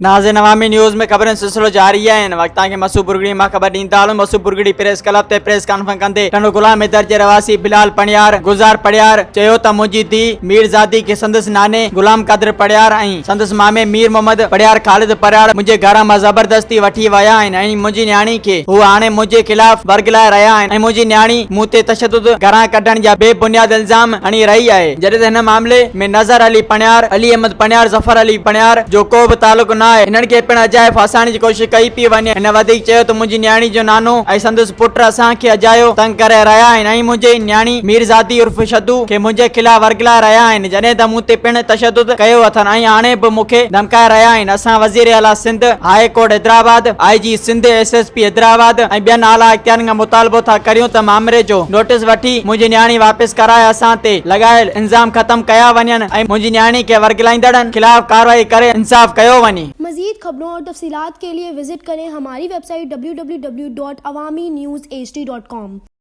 नाज़रीन अवामी न्यूज़ में खबरन सिलसिलो जारी है। वक्त के मसूद बुरगड़ी मां खबर दींदा मसूद बुरगड़ी प्रेस क्लब ते प्रेस कॉन्फ्रेंस कंदे टंडो गुलाम दर्ज रवासी बिलाल पणियार गुजार पड़ियार चयो त मुंहिंजी धी मीरजादी के संदस नाने गुलाम कदर पड़ियार ऐं संदस मामे मीर मोहम्मद पड़ियार खालिद पड़ियार मुंहिंजे घर मां जबरदस्ती वठी विया आहिनि ऐं मुंहिंजी न्याणी खे हू हाणे मुंहिंजे खिलाफ़ वर्गलाए रहिया आहिनि ऐं मुंहिंजी न्याणी मूं ते तशद्दुद घरां कढण जा बेबुनियाद इल्जाम हणी रही आहे। जॾहिं त हिन मामले में नज़र अली पणियार अली अहमद पणियार जफर अली पणियार जो को बि तालुक न आहे। हिननि खे पिण अजाए फासाइण जी कोशिश कई पई वञे। हिन वधीक चयो त मुंहिंजी न्याणी जो नानो ऐं संदसि पुट असांखे अजायो तंग करे रहिया आहिनि ऐं मुंहिंजी न्याणी मीरजादी उर्फ शदू खे मुंहिंजे खिलाफ़ वर्गलाए रहिया आहिनि। जॾहिं त मूं ते पिण तशद्दुद कयो अथनि ऐं हाणे बि मूंखे धमकाए रहिया आहिनि। असां वज़ीर आला Sindh high court Hyderabad IG Sindh SSP Hyderabad ऐं ॿियनि आला इख्तियारनि खां मुतालबो था करियूं त मामले जो नोटिस वठी मुंहिंजी न्याणी वापसि कराए असां ते लॻायल इल्ज़ाम ख़त्म कया वञनि ऐं मुंहिंजी न्याणी खे वर्गलाईंदड़नि खिलाफ़ कार्रवाई करे इंसाफ कयो वञे। मज़ीद खबरों और तफसीलात के लिए विजिट करें हमारी वेबसाइट www.awamiNewsHD.com।